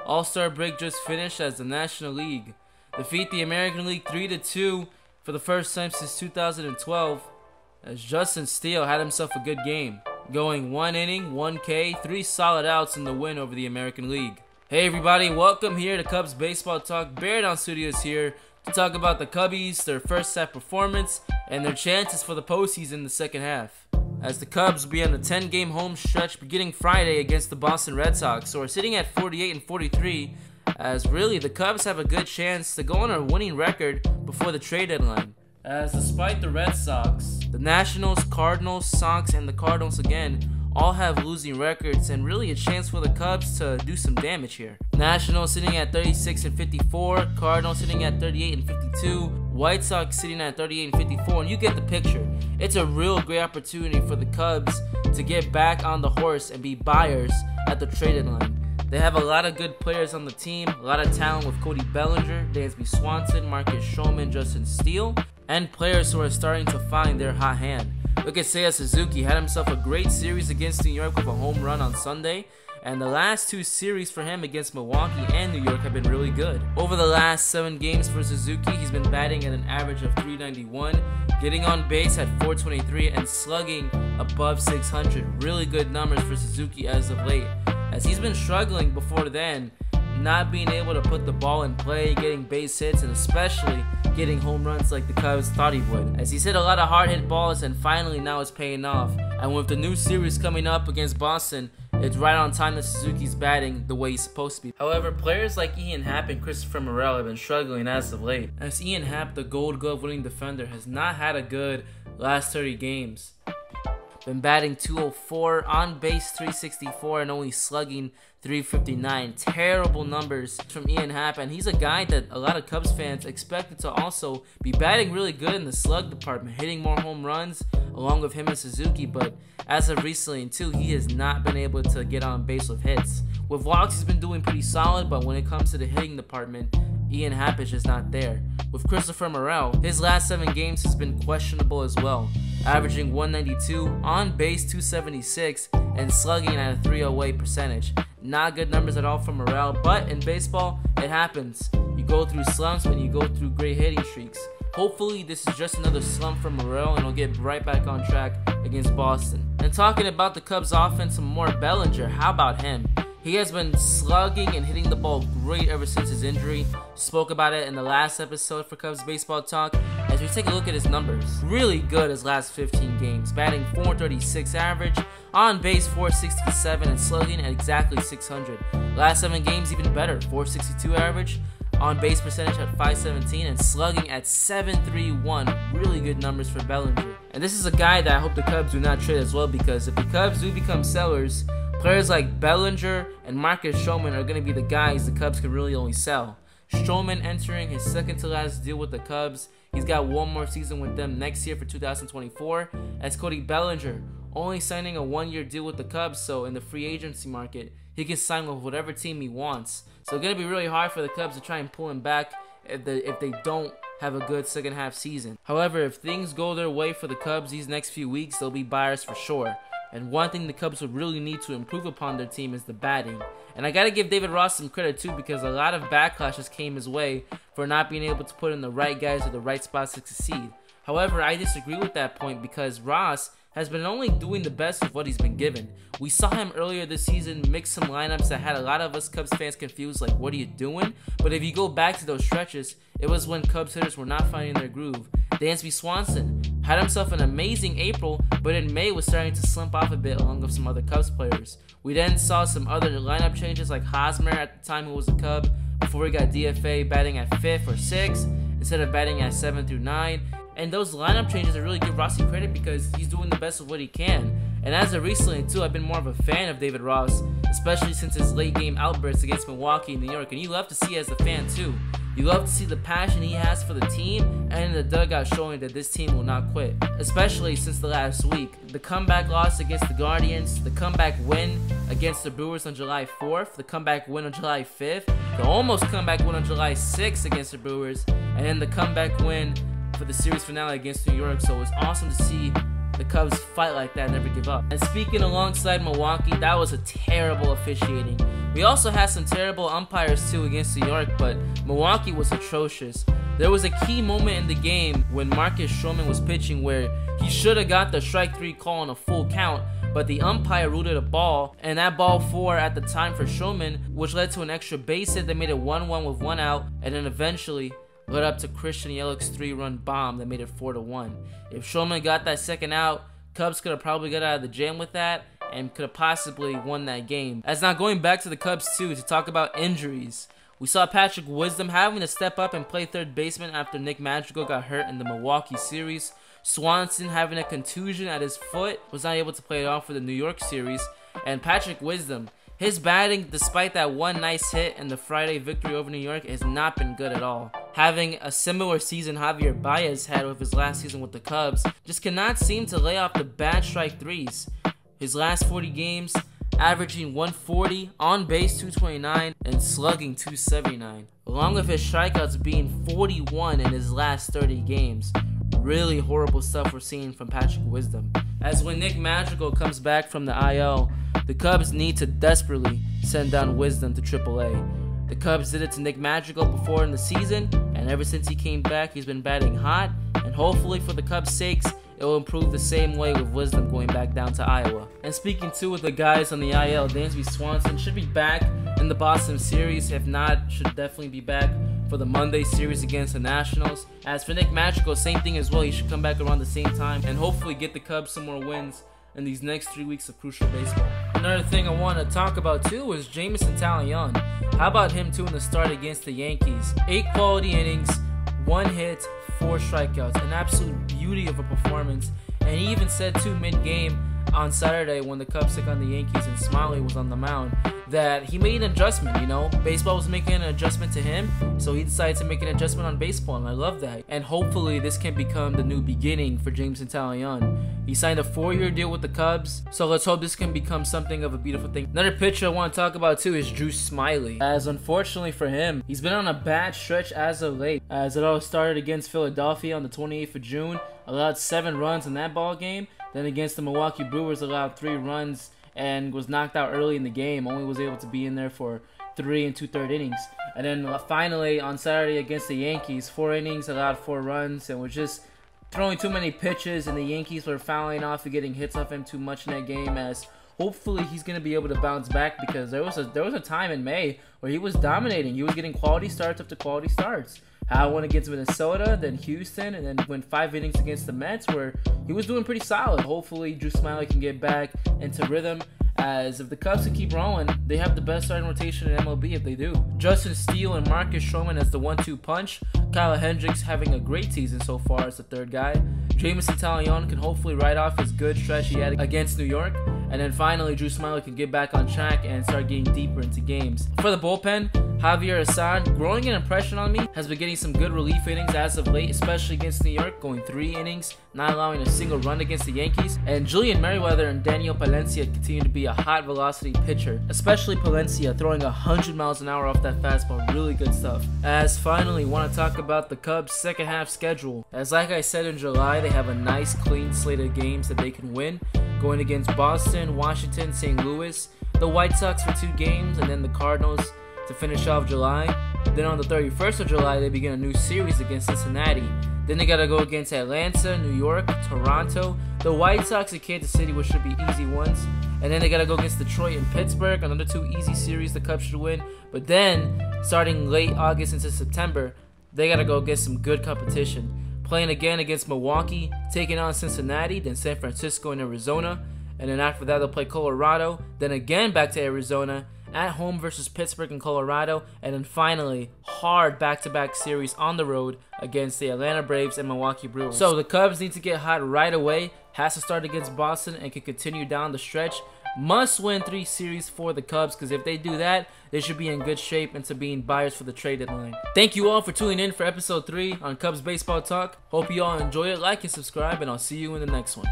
All-Star break just finished as the National League defeat the American League 3-2 for the first time since 2012, as Justin Steele had himself a good game, going 1 inning, 1 K, 3 solid outs in the win over the American League. Hey everybody, welcome here to Cubs Baseball Talk. Bear Down Studios here to talk about the Cubbies, their first half performance, and their chances for the postseason in the second half. As the Cubs will be on a 10-game home stretch beginning Friday against the Boston Red Sox, so we're sitting at 48 and 43, as really the Cubs have a good chance to go on a winning record before the trade deadline. As despite the Red Sox, the Nationals, Cardinals, Sox, and the Cardinals again all have losing records, and really a chance for the Cubs to do some damage here. Nationals sitting at 36 and 54, Cardinals sitting at 38 and 52, White Sox sitting at 38 and 54, and you get the picture. It's a real great opportunity for the Cubs to get back on the horse and be buyers at the trade deadline. They have a lot of good players on the team, a lot of talent with Cody Bellinger, Dansby Swanson, Marcus Stroman, Justin Steele, and players who are starting to find their hot hand. Look at Seiya Suzuki, had himself a great series against New York with a home run on Sunday, and the last 2 series for him against Milwaukee and New York have been really good. Over the last 7 games for Suzuki, he's been batting at an average of .391, getting on base at .423, and slugging above .600. Really good numbers for Suzuki as of late, as he's been struggling before then, not being able to put the ball in play, getting base hits, and especially getting home runs like the Cubs thought he would. As he's hit a lot of hard hit balls, and finally now it's paying off. And with the new series coming up against Boston, it's right on time that Suzuki's batting the way he's supposed to be. However, players like Ian Happ and Christopher Morel have been struggling as of late, as Ian Happ, the Gold Glove winning defender, has not had a good last 30 games. Been batting .204, on base .364, and only slugging .359. Terrible numbers from Ian Happ, and he's a guy that a lot of Cubs fans expected to also be batting really good in the slug department, hitting more home runs along with him and Suzuki, but as of recently too, he has not been able to get on base with hits. With walks, he's been doing pretty solid, but when it comes to the hitting department, Ian Happ is just not there. With Christopher Morel, his last 7 games has been questionable as well, averaging .192, on base .276, and slugging at a .308 percentage. Not good numbers at all for Morel, but in baseball, it happens. You go through slumps and you go through great hitting streaks. Hopefully, this is just another slump for Morel, and he'll get right back on track against Boston. And talking about the Cubs offense, some more Bellinger, how about him? He has been slugging and hitting the ball great ever since his injury. Spoke about it in the last episode for Cubs Baseball Talk. As we take a look at his numbers, really good his last 15 games, batting .436 average, on base .467, and slugging at exactly .600. Last 7 games even better, .462 average, on base percentage at .517, and slugging at .731. Really good numbers for Bellinger. And this is a guy that I hope the Cubs do not trade as well, because if the Cubs do become sellers, players like Bellinger and Marcus Stroman are going to be the guys the Cubs can really only sell. Stroman entering his second to last deal with the Cubs. He's got 1 more season with them next year for 2024. As Cody Bellinger only signing a 1-year deal with the Cubs, so in the free agency market, he can sign with whatever team he wants. So it's going to be really hard for the Cubs to try and pull him back if they don't have a good second half season. However, if things go their way for the Cubs these next few weeks, they'll be buyers for sure. And one thing the Cubs would really need to improve upon their team is the batting. And I gotta give David Ross some credit too, because a lot of backlashes came his way for not being able to put in the right guys at the right spots to succeed. However, I disagree with that point, because Ross has been only doing the best with what he's been given. We saw him earlier this season mix some lineups that had a lot of us Cubs fans confused, like, what are you doing? But if you go back to those stretches, it was when Cubs hitters were not finding their groove. Dansby Swanson had himself an amazing April, but in May was starting to slump off a bit along with some other Cubs players. We then saw some other lineup changes, like Hosmer at the time, who was a Cub, before he got DFA, batting at 5th or 6th instead of batting at 7 through 9. And those lineup changes are really give Rossi credit, because he's doing the best of what he can. And as of recently too, I've been more of a fan of David Ross, especially since his late game outbursts against Milwaukee and New York. And you love to see as a fan too. You love to see the passion he has for the team, and in the dugout showing that this team will not quit, especially since the last week. The comeback loss against the Guardians, the comeback win against the Brewers on July 4th, the comeback win on July 5th, the almost comeback win on July 6th against the Brewers, and then the comeback win for the series finale against New York. So it's awesome to see the Cubs fight like that and never give up. And speaking alongside Milwaukee, that was a terrible officiating. We also had some terrible umpires too against New York, but Milwaukee was atrocious. There was a key moment in the game when Marcus Stroman was pitching where he should have got the strike 3 call on a full count, but the umpire ruled it a ball, and that ball 4 at the time for Stroman, which led to an extra base hit that made it 1-1 with 1 out, and then eventually led up to Christian Yelich's 3-run bomb that made it 4-1. If Stroman got that second out, Cubs could have probably got out of the jam with that and could have possibly won that game. As now going back to the Cubs too, to talk about injuries. We saw Patrick Wisdom having to step up and play third baseman after Nick Madrigal got hurt in the Milwaukee series. Swanson having a contusion at his foot, was not able to play it off for the New York series. And Patrick Wisdom, his batting, despite that one nice hit in the Friday victory over New York, has not been good at all. Having a similar season Javier Baez had with his last season with the Cubs, just cannot seem to lay off the bad strike 3s. His last 40 games, averaging 140, on base 229, and slugging 279. Along with his strikeouts being 41 in his last 30 games. Really horrible stuff we're seeing from Patrick Wisdom. As when Nick Madrigal comes back from the IL, the Cubs need to desperately send down Wisdom to AAA. The Cubs did it to Nick Madrigal before in the season, and ever since he came back, he's been batting hot, and hopefully for the Cubs' sakes, it will improve the same way with Wisdom going back down to Iowa. And speaking too with the guys on the IL, Dansby Swanson should be back in the Boston series. If not, should definitely be back for the Monday series against the Nationals. As for Nick Madrigal, same thing as well. He should come back around the same time and hopefully get the Cubs some more wins in these next 3 weeks of crucial baseball. Another thing I want to talk about too is Jameson Taillon. How about him too in the start against the Yankees? 8 quality innings, 1 hit, 4 strikeouts, an absolute beauty of a performance. And he even said too mid-game on Saturday when the Cubs took on the Yankees and Smiley was on the mound that he made an adjustment, you know. Baseball was making an adjustment to him, so he decided to make an adjustment on baseball, and I love that. And hopefully this can become the new beginning for Jameson Taillon. He signed a 4-year deal with the Cubs, so let's hope this can become something of a beautiful thing. Another pitcher I want to talk about too is Drew Smyly, as unfortunately for him, he's been on a bad stretch as of late, as it all started against Philadelphia on the 28th of June, allowed 7 runs in that ball game. Then against the Milwaukee Brewers, allowed 3 runs and was knocked out early in the game. Only was able to be in there for 3 2/3 innings. And then finally on Saturday against the Yankees, 4 innings, allowed 4 runs, and was just throwing too many pitches, and the Yankees were fouling off and getting hits off him too much in that game. As hopefully he's going to be able to bounce back, because there was a time in May where he was dominating. He was getting quality starts after quality starts. How went against Minnesota, then Houston, and then went 5 innings against the Mets where he was doing pretty solid. Hopefully Drew Smyly can get back into rhythm, as if the Cubs can keep rolling, they have the best starting rotation in MLB if they do. Justin Steele and Marcus Stroman as the 1-2 punch. Kyle Hendricks having a great season so far as the 3rd guy. Jameson Taillon can hopefully ride off his good stretch he had against New York. And then finally, Drew Smyly can get back on track and start getting deeper into games. For the bullpen, Javier Assad, growing an impression on me, has been getting some good relief innings as of late, especially against New York, going 3 innings, not allowing a single run against the Yankees. And Julian Merryweather and Daniel Palencia continue to be a hot velocity pitcher, especially Palencia throwing 100 miles an hour off that fastball. Really good stuff. As finally, want to talk about the Cubs' second half schedule. As like I said in July, they have a nice clean slate of games that they can win, going against Boston, Washington, St. Louis, the White Sox for 2 games, and then the Cardinals to finish off July. Then on the 31st of July, they begin a new series against Cincinnati. Then they gotta go against Atlanta, New York, Toronto, the White Sox, and Kansas City, which should be easy ones. And then they gotta go against Detroit and Pittsburgh, another 2 easy series the Cubs should win. But then, starting late August into September, they gotta go against some good competition. Playing again against Milwaukee, taking on Cincinnati, then San Francisco and Arizona. And then after that, they'll play Colorado, then again back to Arizona, at home versus Pittsburgh and Colorado, and then finally, hard back-to-back series on the road against the Atlanta Braves and Milwaukee Brewers. So the Cubs need to get hot right away, has to start against Boston and can continue down the stretch. Must win 3 series for the Cubs, because if they do that, they should be in good shape into being buyers for the trade deadline. Thank you all for tuning in for episode 3 on Cubs Baseball Talk. Hope you all enjoy it, like and subscribe, and I'll see you in the next one.